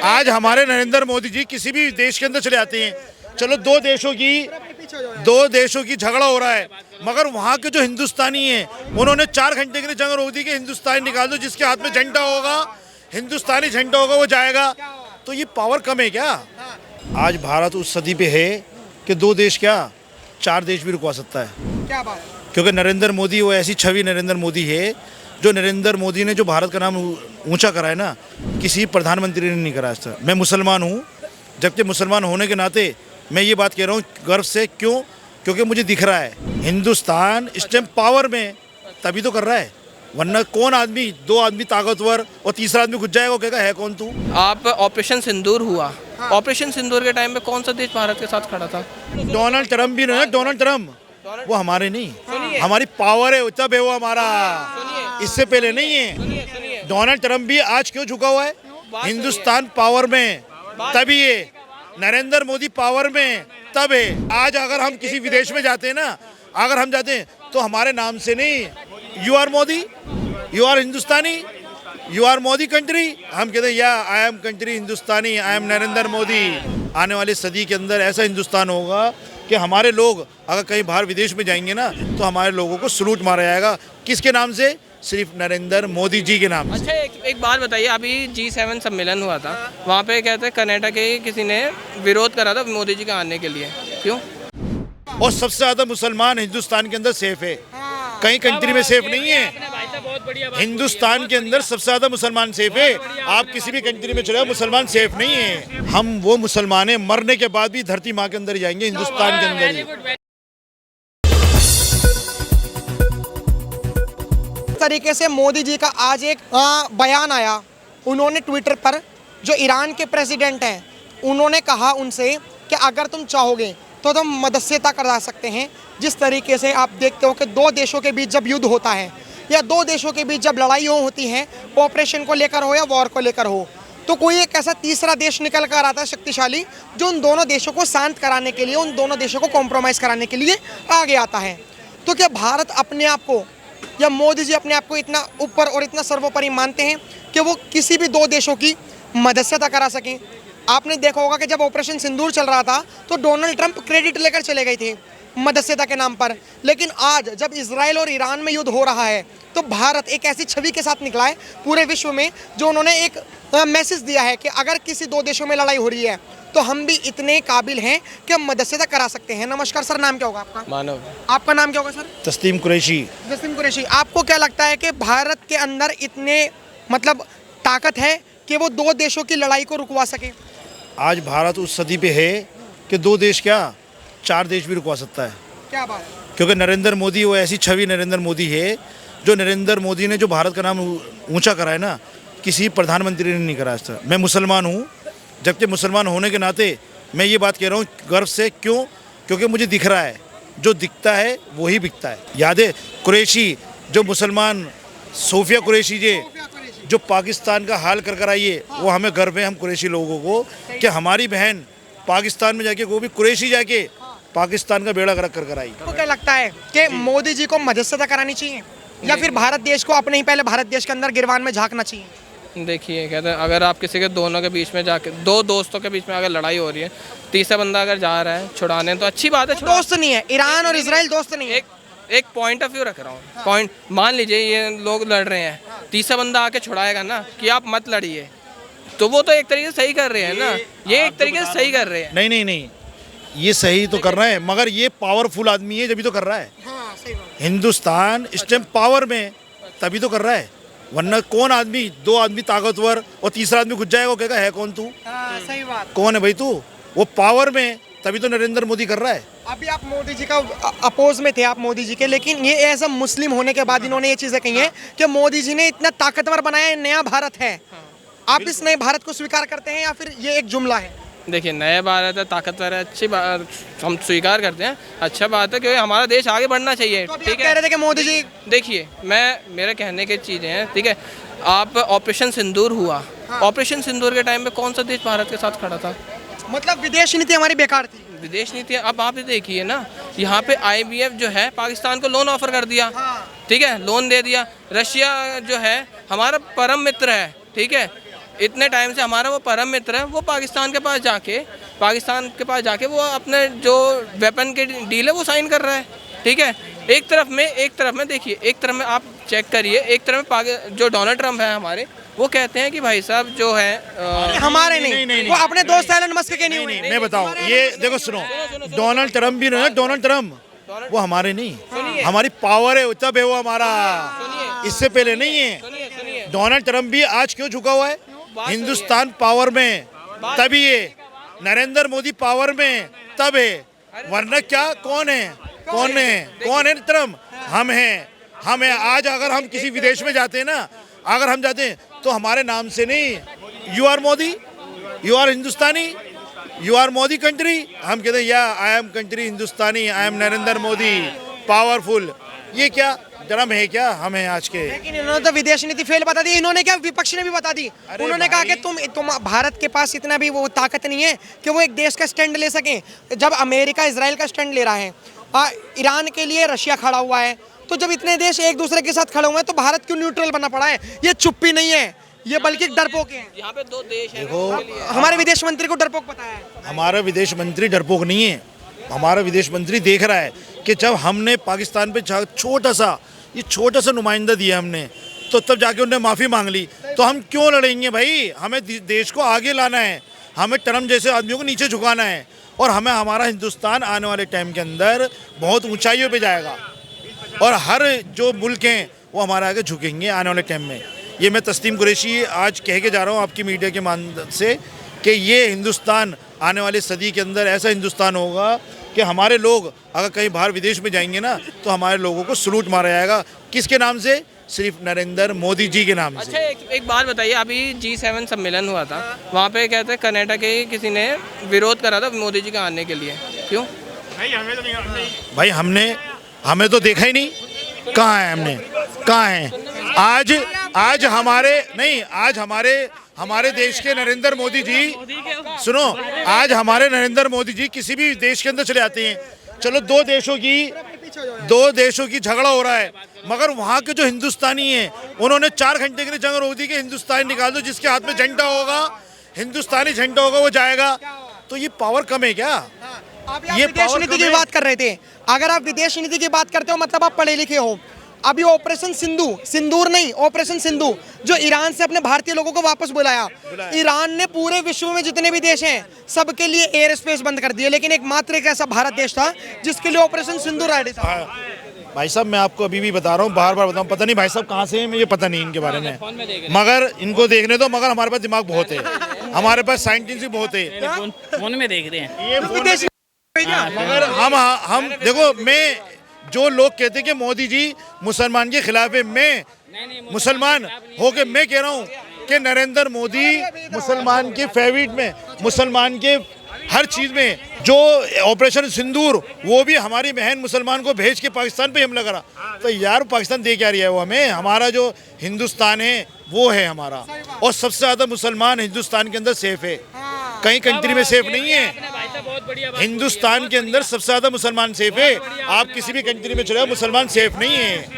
आज हमारे नरेंद्र मोदी जी किसी भी देश के अंदर चले आते हैं, चलो दो देशों की झगड़ा हो रहा है, मगर वहाँ के जो हिंदुस्तानी हैं उन्होंने 4 घंटे के लिए जंग रोक दी कि हिंदुस्तान निकाल दो, जिसके हाथ में झंडा होगा, हिंदुस्तानी झंडा होगा, वो जाएगा। तो ये पावर कम है क्या? आज भारत उस सदी पे है कि 2 देश क्या 4 देश भी रुकवा सकता है। क्या बात? क्योंकि नरेंद्र मोदी वो ऐसी छवि नरेंद्र मोदी है, जो नरेंद्र मोदी ने जो भारत का नाम ऊंचा करा है ना, किसी प्रधानमंत्री ने नहीं करा आज तक। मैं मुसलमान हूँ, जबकि मुसलमान होने के नाते मैं ये बात कह रहा हूँ गर्व से। क्यों? क्योंकि मुझे दिख रहा है हिंदुस्तान इस टाइम पावर में, तभी तो कर रहा है। वरना कौन आदमी, 2 आदमी ताकतवर और तीसरा आदमी घुस जाएगा, वो कहेगा है कौन तू। आप ऑपरेशन सिंदूर हुआ, ऑपरेशन सिंदूर के टाइम में कौन सा देश भारत के साथ खड़ा था? डोनाल्ड ट्रम्प भी ना, डोनाल्ड ट्रम्प वो हमारे नहीं, हमारी पावर है तब है वो हमारा, इससे पहले नहीं है। डोनाल्ड ट्रम्प भी आज क्यों झुका हुआ है? हिंदुस्तान पावर में तभी है, नरेंद्र मोदी पावर में तब है। आज अगर हम किसी विदेश में जाते हैं ना, अगर हम जाते हैं तो हमारे नाम से नहीं, you are Modi, you are Hindustani, you are Modi country, हम कहते हैं या I am country Hindustani, I am Narendra Modi. आने वाली सदी के अंदर ऐसा हिंदुस्तान होगा कि हमारे लोग अगर कहीं बाहर विदेश में जाएंगे ना, तो हमारे लोगों को सलूट मारा जाएगा। किसके नाम से? सिर्फ नरेंद्र मोदी जी के नाम से। अच्छा, एक बात बताइए, अभी G7 सम्मेलन हुआ था, वहाँ पे कहते हैं कर्नाटक के किसी ने विरोध करा था मोदी जी के आने के लिए, क्यों? और सबसे ज्यादा मुसलमान हिंदुस्तान के अंदर सेफ है, कहीं कंट्री में सेफ नहीं है। हिंदुस्तान के अंदर सबसे ज्यादा मुसलमान सेफ है। आप किसी भी कंट्री में चले, मुसलमान सेफ नहीं है। हम वो मुसलमान हैं, मरने के बाद भी धरती माँ के अंदर ही जाएंगे, हिंदुस्तान के अंदर ही। तरीके से मोदी जी का आज एक बयान आया, उन्होंने ट्विटर पर, जो ईरान के प्रेसिडेंट हैं, उन्होंने कहा उनसे कि अगर तुम चाहोगे तो तुम मदस्यता करा सकते हैं। जिस तरीके से आप देखते हो कि 2 देशों के बीच जब युद्ध होता है या 2 देशों के बीच जब लड़ाइयाँ होती हैं, ऑपरेशन को लेकर हो या वॉर को लेकर हो, तो कोई एक ऐसा तीसरा देश निकल कर आता है शक्तिशाली, जो उन दोनों देशों को शांत कराने के लिए, उन दोनों देशों को कॉम्प्रोमाइज़ कराने के लिए आगे आता है। तो क्या भारत अपने आप को या मोदी जी अपने आप को इतना ऊपर और इतना सर्वोपरि मानते हैं कि वो किसी भी 2 देशों की मदस्यता करा सकें? आपने देखा होगा कि जब ऑपरेशन सिंदूर चल रहा था तो डोनाल्ड ट्रंप क्रेडिट लेकर चले गए थे मदस्यता के नाम पर, लेकिन आज जब इजराइल और ईरान में युद्ध हो रहा है तो भारत एक ऐसी छवि के साथ निकला है पूरे विश्व में, जो उन्होंने एक मैसेज दिया है कि अगर किसी 2 देशों में लड़ाई हो रही है तो हम भी इतने काबिल हैं कि हम मदस्यता करा सकते हैं। नमस्कार सर, नाम क्या होगा आपका? मानव। आपका नाम क्या होगा सर? तस्लीम कुरैशी। जसीम कुरैशी, आपको क्या लगता है कि भारत के अंदर इतने मतलब ताकत है कि वो 2 देशों की लड़ाई को रुकवा सके? आज भारत उस सदी पे है कि 2 देश क्या 4 देश भी रुकवा सकता है। क्या बात? क्योंकि नरेंद्र मोदी वो ऐसी छवि नरेंद्र मोदी है, जो नरेंद्र मोदी ने जो भारत का नाम ऊंचा करा है ना, किसी प्रधानमंत्री ने नहीं करा आज तक। मैं मुसलमान हूँ, जबकि मुसलमान होने के नाते मैं ये बात कह रहा हूँ गर्व से। क्यों? क्योंकि मुझे दिख रहा है, जो दिखता है वही बिकता है। याद है कुरैशी, जो मुसलमान सोफिया कुरैशी जी, जो पाकिस्तान का हाल कर आई है, वो हमें गर्व है हम कुरैशी लोगों को कि हमारी बहन पाकिस्तान में जाके, वो भी कुरैशी जाके पाकिस्तान का बेड़ा गर्क कर आई। आपको क्या लगता है कि मोदी जी को मदस्यता करानी चाहिए या फिर भारत देश को अपने ही पहले भारत देश के अंदर गिरवान में झांकना चाहिए? देखिए, कहते हैं अगर आप किसी के दोनों के बीच में जाके, 2 दोस्तों के बीच में अगर लड़ाई हो रही है, तीसरा बंदा अगर जा रहा है छुड़ाने, तो अच्छी बात है। दोस्त नहीं है, ईरान और इजराइल दोस्त नहीं है। एक पॉइंट ऑफ व्यू रख रहा हूँ, पॉइंट मान लीजिए ये लोग लड़ रहे हैं, तीसरा बंदा आके छुड़ाएगा ना कि आप मत लड़िए, तो वो तो एक तरीके से सही कर रहे हैं ना, ये एक तरीके से सही कर रहे हैं। नहीं, ये सही तो कर रहा है, मगर ये पावरफुल आदमी है जब तो कर रहा है। हिंदुस्तान इस टाइम पावर में तभी तो कर रहा है, वरना कौन आदमी, 2 आदमी ताकतवर और तीसरा आदमी घुस जाएगा, वो कहेगा है कौन तू। सही बात। कौन है भाई तू? वो पावर में तभी तो नरेंद्र मोदी कर रहा है। अभी आप मोदी जी का अपोज में थे, आप मोदी जी के, लेकिन ये एज अ मुस्लिम होने के बाद इन्होंने ये चीजें कही हैं कि मोदी जी ने इतना ताकतवर बनाया है, नया भारत है। आप इस नए भारत को स्वीकार करते हैं या फिर ये एक जुमला है? देखिए, नया भारत है, ताकतवर है, अच्छी बात हम स्वीकार करते हैं, अच्छा बात है, क्योंकि हमारा देश आगे बढ़ना चाहिए। तो ठीक कह है, रहे थे कि मोदी जी, देखिए मेरे कहने की चीज़ें हैं, ठीक है। आप ऑपरेशन सिंदूर हुआ, ऑपरेशन सिंदूर के टाइम में कौन सा देश भारत के साथ खड़ा था? मतलब विदेश नीति हमारी बेकार थी। विदेश नीति, अब आप देखिए ना, यहाँ पे IMF जो है पाकिस्तान को लोन ऑफर कर दिया, ठीक है, लोन दे दिया। रशिया जो है हमारा परम मित्र है, ठीक है, इतने टाइम से हमारा वो परम मित्र है, वो पाकिस्तान के पास जाके वो अपने जो वेपन के डील है वो साइन कर रहा है, ठीक है। एक तरफ में देखिए, एक तरफ में आप चेक करिए, एक तरफ में जो डोनाल्ड ट्रम्प है हमारे, वो कहते हैं कि भाई साहब जो है हमारे नहीं, वो अपने दोस्त एलन मस्क के नहीं हुए। मैं बताऊं, ये देखो सुनो, डोनाल्ड ट्रम्प भी ना, डोनाल्ड ट्रम्प वो हमारे नहीं, हमारी पावर है, तब है वो हमारा, इससे पहले नहीं है। डोनाल्ड ट्रम्प भी आज क्यों झुका हुआ है? हिंदुस्तान पावर में तभी है, नरेंद्र मोदी पावर में तब है, वरना क्या? कौन है ट्रम्प? हम हैं। आज अगर हम किसी विदेश में जाते हैं ना, अगर हम जाते हैं तो हमारे नाम से नहीं, you are Modi, you are Hindustani, you are Modi country, हम कहते हैं या I am country Hindustani, I am Narendra Modi powerful. ये क्या ड्रम है क्या? हम हैं आज के। लेकिन इन्होंने तो विदेश नीति फेल बता दी, इन्होंने क्या, विपक्ष ने भी बता दी। उन्होंने कहा कि तुम भारत के पास इतना भी वो ताकत नहीं है कि वो एक देश का स्टैंड ले सके। जब अमेरिका इजराइल का स्टैंड ले रहा है, ईरान के लिए रशिया खड़ा हुआ है, तो जब इतने देश एक दूसरे के साथ खड़े हुए हैं तो भारत क्यों न्यूट्रल बनना पड़ा है? ये चुप्पी नहीं है, ये बल्कि डरपोक है। यहाँ पे दो देश हैं, देखो हमारे विदेश मंत्री को डरपोक बताया है। हमारा विदेश मंत्री डरपोक नहीं है, हमारा विदेश मंत्री देख रहा है कि जब हमने पाकिस्तान पे छोटा सा नुमाइंदा दिया हमने, तो तब जाके उन्होंने माफ़ी मांग ली, तो हम क्यों लड़ेंगे भाई? हमें देश को आगे लाना है, हमें ट्रम्प जैसे आदमियों को नीचे झुकाना है, और हमें हमारा हिंदुस्तान आने वाले टाइम के अंदर बहुत ऊंचाइयों पे जाएगा, और हर जो मुल्क हैं वो हमारे आगे झुकेंगे आने वाले टाइम में। ये मैं तस्लीम कुरैशी आज कह के जा रहा हूँ आपकी मीडिया के माध्यम से कि ये हिंदुस्तान आने वाली सदी के अंदर ऐसा हिंदुस्तान होगा कि हमारे लोग अगर कहीं बाहर विदेश में जाएंगे ना, तो हमारे लोगों को सलूट मारा जाएगा। किसके नाम से? सिर्फ नरेंद्र मोदी जी के नाम से। अच्छा, एक बात बताइए, अभी G7 सम्मेलन हुआ था, वहाँ पे कहते हैं कनाडा के किसी ने विरोध करा था मोदी जी के आने के लिए, क्यों? भाई हमें तो देखा ही नहीं, कहाँ है? आज हमारे देश के नरेंद्र मोदी जी, सुनो, आज हमारे नरेंद्र मोदी जी किसी भी देश के अंदर चले आते हैं, चलो दो देशों की झगड़ा हो रहा है, मगर वहाँ के जो हिंदुस्तानी हैं उन्होंने 4 घंटे के लिए जंग रोक दी कि हिंदुस्तान निकाल दो, जिसके हाथ में झंडा होगा, हिंदुस्तानी झंडा होगा, वो जाएगा। तो ये पावर कम है क्या? ये विदेश नीति की बात कर रहे थे। अगर आप विदेश नीति की बात करते हो मतलब आप पढ़े लिखे हो। अभी ऑपरेशन सिंदूर नहीं, ऑपरेशन सिंधु, जो ईरान से अपने भारतीय लोगों को वापस बुलाया। ईरान ने पूरे विश्व में जितने भी देश हैं सबके लिए एयर स्पेस बंद कर दिए, लेकिन एकमात्र एक ऐसा भारत देश था जिसके लिए ऑपरेशन सिंदूर रेडी था। भाई साहब मैं आपको अभी भी बता रहा हूँ, बार बताऊँ, पता नहीं भाई साहब कहाँ से हैं, मुझे पता नहीं इनके बारे में, मगर इनको देखने दो, मगर हमारे पास दिमाग बहुत है, हमारे पास साइंटिस्ट भी बहुत है, फोन में देख रहे हैं ये मगर हम देखो, मैं जो लोग कहते कि मोदी जी मुसलमान के खिलाफ है, मैं मुसलमान होके मैं कह रहा हूँ कि नरेंद्र मोदी मुसलमान के फेवरेट में, मुसलमान के हर चीज़ में, जो ऑपरेशन सिंदूर वो भी हमारी बहन मुसलमान को भेज के पाकिस्तान पे हमला करा, तो यार पाकिस्तान दे क्या रही है वो हमें? हमारा जो हिंदुस्तान है वो है हमारा, और सबसे ज़्यादा मुसलमान हिंदुस्तान के अंदर सेफ है, कहीं कंट्री में सेफ नहीं है। हिंदुस्तान के अंदर सबसे ज़्यादा मुसलमान सेफ है, आप किसी भी कंट्री में चले जाओ मुसलमान सेफ नहीं है,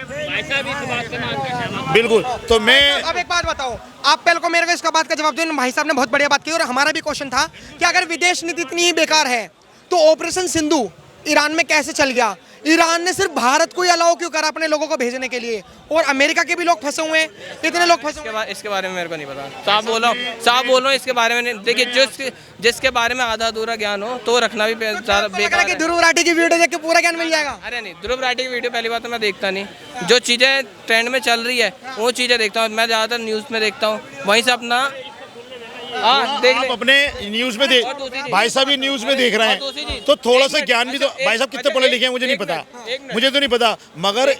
बिल्कुल। तो मैं अब एक बात बताओ, आप पहले को मेरे को इसका बात का जवाब दो। भाई साहब ने बहुत बढ़िया बात की, और हमारा भी क्वेश्चन था कि अगर विदेश नीति इतनी ही बेकार है तो ऑपरेशन सिंधु ईरान में कैसे चल गया? ईरान ने सिर्फ भारत को ही अलाउ क्यों करा अपने लोगों को भेजने के लिए, और अमेरिका के भी लोग फंसे हुए हैं, इतने लोग फंसे हुए हैं। इसके बारे में मेरे को नहीं पता, साफ बोल रहा हूँ इसके बारे में नहीं। देखिए, जिसके बारे में आधा अधूरा ज्ञान हो तो रखना भी बेकार है। ध्रुव राठी की वीडियो देख के पूरा ज्ञान मिल जाएगा? अरे नहीं, ध्रुव राठी की वीडियो पहली बात तो मैं देखता नहीं, जो चीज़ें ट्रेंड में चल रही है वो चीज़ें देखता हूँ, मैं ज़्यादातर न्यूज़ में देखता हूँ, वहीं से अपना देख आप अपने न्यूज़ में देख, भाई साहब ये न्यूज़ में देख रहे हैं तो थोड़ा सा ज्ञान भी तो, भाई साहब कितने पढ़े लिखे हैं मुझे नहीं पता, मुझे तो नहीं पता, मगर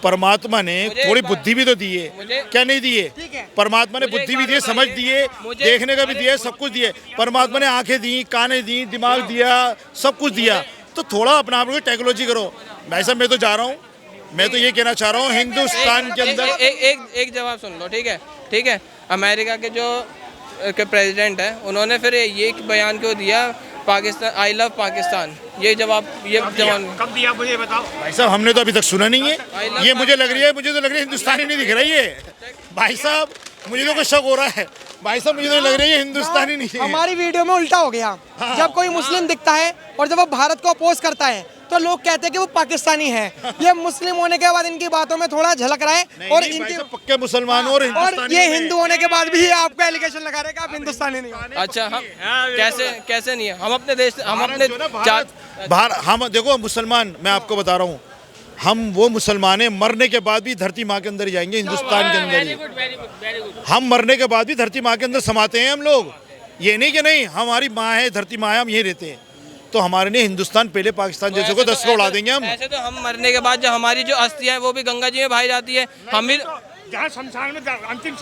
परमात्मा ने थोड़ी बुद्धि भी तो दी है, क्या नहीं दी है? परमात्मा ने बुद्धि भी दी है, समझ दी है, देखने का भी दिया है, सब कुछ दिया है। परमात्मा ने आंखें दी, कानें दी, दिमाग दिया, सब कुछ दिया, तो थोड़ा अपना आप लोग टेक्नोलॉजी करो। भाई साहब मैं तो जा रहा हूँ, मैं तो ये कहना चाह रहा हूँ हिंदुस्तान के अंदर एक जवाब सुन लो, ठीक है। अमेरिका के जो प्रेसिडेंट है उन्होंने फिर ये बयान क्यों दिया, पाकिस्तान, आई लव पाकिस्तान, ये जवाब कब दिया मुझे बताओ? भाई साहब हमने तो अभी तक सुना नहीं है, ये मुझे तो लग रही है हिंदुस्तानी नहीं दिख रही है भाई साहब, मुझे तो कुछ शक हो रहा है, भाई साहब मुझे तो लग रही है हिंदुस्तानी नहीं है। हमारी वीडियो में उल्टा हो गया। जब कोई मुस्लिम दिखता है और जब वो भारत को अपोज करता है तो लोग कहते हैं कि वो पाकिस्तानी है। ये मुस्लिम होने के बाद इनकी बातों में थोड़ा झलक रहा है और इनके पक्के मुसलमान और हिंदुस्तानी ये हिंदू होने के बाद भी ये आपको एलिगेशन लगा रहे हैं कि आप हिंदुस्तानी नहीं हो। अच्छा, हम कैसे नहीं है, हम अपने देश, हम अपने हम देखो मुसलमान, मैं आपको बता रहा हूँ, हम वो मुसलमान हैं मरने के बाद भी धरती माँ के अंदर ही जाएंगे, हिंदुस्तान के अंदर ही। हम मरने के बाद भी धरती माँ के अंदर समाते हैं हम लोग। ये नहीं कि नहीं हमारी माँ है, धरती माँ है, हम यहीं रहते हैं। तो हमारे लिए हिंदुस्तान पहले पाकिस्तान जैसे को 10 को उड़ा देंगे हम। ऐसे तो हम मरने के बाद जो हमारी जो अस्थि है वो भी गंगा जी में भाई जाती है। हम भी जहाँ शमशान में अंतिम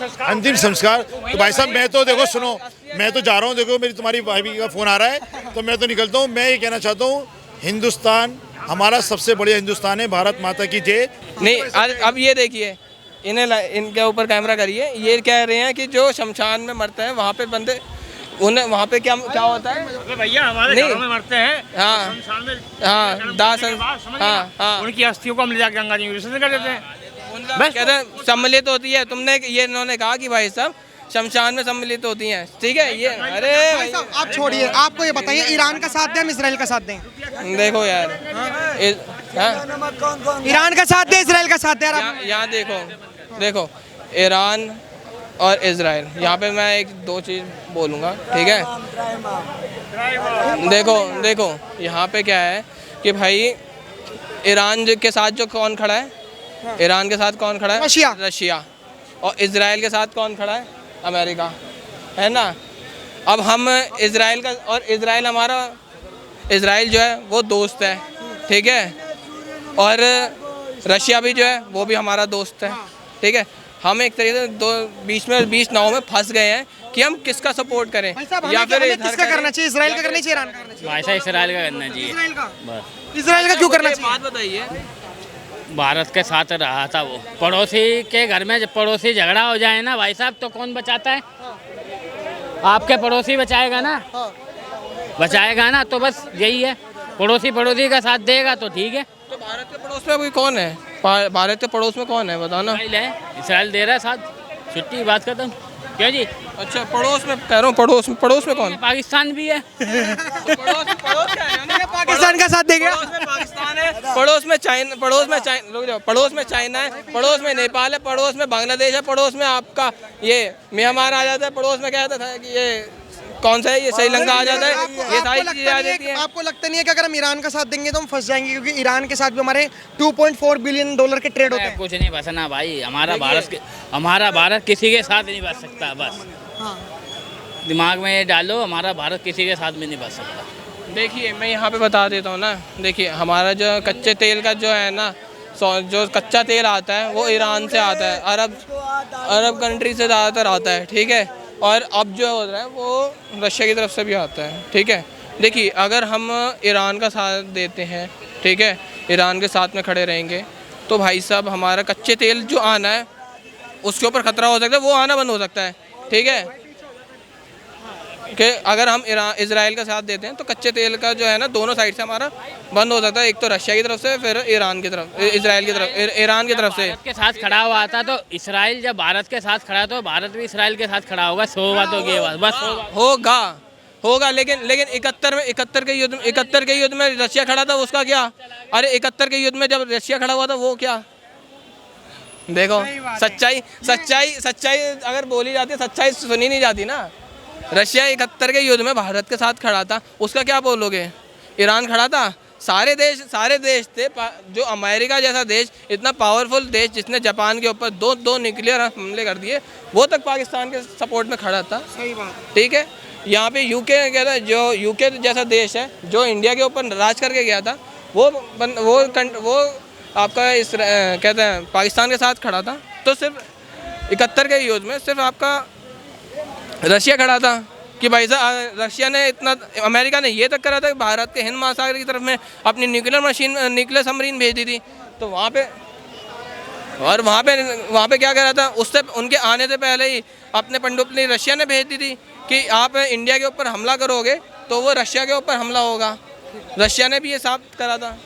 संस्कार। तो भाई साहब मैं तो देखो सुनो, मैं तो जा रहा हूँ, देखो मेरी तुम्हारी भाभी का फोन आ रहा है तो मैं तो निकलता हूँ। मैं ये कहना चाहता हूँ हिंदुस्तान हमारा सबसे बढ़िया हिंदुस्तान है, भारत माता की जय। नहीं, अब ये देखिए, इनके ऊपर कैमरा करिए, ये कह रहे हैं कि जो शमशान में मरते हैं वहाँ पे बंदे, उन्हें वहाँ पे क्या होता है भैया हमारे घरों में मरते हैं। हाँ शमशान में हाँ, दाह हाँ, उनकी अस्थियों को हम ले जाकर गंगा जी में विसर्जन कर देते हैं। बस कहते हैं सम्मिलित होती है। तुमने ये इन्होंने कहा कि भाई साहब शमशान में सम्मिलित होती हैं, ठीक है। ये अरे भाई साहब आप छोड़िए, आपको ये बताइए ईरान का साथ दें हम इसराइल का साथ दें? देखो यार, ईरान का साथ दें इसराइल का साथ दें? यहाँ देखो ईरान और इजराइल, यहाँ पे मैं एक दो चीज़ बोलूँगा, ठीक है। देखो यहाँ पे क्या है कि भाई ईरान के साथ जो कौन खड़ा है, ईरान के साथ कौन खड़ा है? रशिया। और इजराइल के साथ कौन खड़ा है? अमेरिका, है ना। अब हम इजराइल का, और इजराइल हमारा, इजराइल जो है वो दोस्त है, ठीक है। और रशिया भी जो है वो भी हमारा दोस्त है, ठीक है। हम एक तरीके से बीच नाव में फंस गए हैं कि हम किसका सपोर्ट करें, या फिर किसका करना चाहिए? इजराइल का करना चाहिए, ईरान का करना चाहिए? भाई साहब इसराइल का करना चाहिए। इजराइल का क्यों करना चाहिए? बात बताइए। भारत के साथ रहा था वो, पड़ोसी के घर में जब पड़ोसी झगड़ा हो जाए ना भाई साहब तो कौन बचाता है? आपके पड़ोसी बचाएगा ना, बचाएगा ना। तो बस यही है, पड़ोसी का साथ देगा तो ठीक है। तो भारत के पड़ोस में कोई कौन है? भारत के पड़ोस में कौन है बताना? इसराइल दे रहा है साथ, छुट्टी बात खत्म। क्यों जी? अच्छा, पड़ोस में कह रहा हूँ, पड़ोस में कौन? पाकिस्तान भी है। पड़ोस क्या है? पाकिस्तान का साथ देगा। पड़ोस में पाकिस्तान है, पड़ोस में चाइना, पड़ोस में चाइना है, पड़ोस में नेपाल है, पड़ोस में बांग्लादेश है, पड़ोस में आपका ये म्यांमार आ जाता है, पड़ोस में क्या था कि ये कौन सा है, ये श्रीलंका आ जाता है। ये सारी चीजें आ जाती हैं। आपको लगता नहीं है कि अगर हम ईरान का साथ देंगे तो हम फंस जाएंगे? क्योंकि ईरान के साथ भी हमारे 2.4 बिलियन डॉलर के ट्रेड होते हैं। कुछ नहीं बसना भाई, हमारा भारत किसी के साथ नहीं बच सकता। बस दिमाग में ये डालो, हमारा भारत किसी के साथ में नहीं बच सकता। देखिए मैं यहाँ पे बता देता हूँ ना, देखिए हमारा जो कच्चे तेल का जो है ना, जो कच्चा तेल आता है वो ईरान से आता है, अरब कंट्री से ज़्यादातर आता है, ठीक है। और अब जो हो रहा है वो रशिया की तरफ से भी आता है, ठीक है। देखिए अगर हम ईरान का साथ देते हैं, ठीक है, ईरान के साथ में खड़े रहेंगे तो भाई साहब हमारा कच्चे तेल जो आना है उसके ऊपर ख़तरा हो सकता है, वो आना बंद हो सकता है, ठीक है। कि अगर हम इजराइल का साथ देते हैं तो कच्चे तेल का जो है ना दोनों साइड से हमारा बंद हो सकता है, एक तो रशिया की तरफ से, फिर ईरान की तरफ, इजराइल की तरफ, ईरान की तरफ से। भारत के साथ खड़ा हुआ था तो इसराइल जब भारत के साथ खड़ा तो भारत भी इसराइल के साथ खड़ा होगा। 100 बात होगी, बस होगा। लेकिन 71 के युद्ध में रशिया खड़ा था, उसका क्या? अरे 71 के युद्ध में जब रशिया खड़ा हुआ था वो क्या? देखो सच्चाई अगर बोली जाती है, सच्चाई सुनी नहीं जाती ना। रशिया 71 के युद्ध में भारत के साथ खड़ा था, उसका क्या बोलोगे? ईरान खड़ा था, सारे देश थे। जो अमेरिका जैसा देश, इतना पावरफुल देश जिसने जापान के ऊपर दो न्यूक्लियर हमले कर दिए, वो तक पाकिस्तान के सपोर्ट में खड़ा था। सही बात, ठीक है। यहाँ पे यूके क्या था, जो यूके जैसा देश है जो इंडिया के ऊपर राज करके गया था, वो आपका कहते हैं पाकिस्तान के साथ खड़ा था। तो सिर्फ 71 के युद्ध में सिर्फ आपका रशिया खड़ा था कि भाई साहब रशिया ने इतना, अमेरिका ने ये तक करा था कि भारत के हिंद महासागर की तरफ में अपनी न्यूक्लियर सबमरीन भेज दी थी। तो वहाँ पे क्या करा था, उससे उनके आने से पहले ही अपने पनडुब्बी रशिया ने भेज दी थी कि आप इंडिया के ऊपर हमला करोगे तो वो रशिया के ऊपर हमला होगा। रशिया ने भी ये साफ करा था।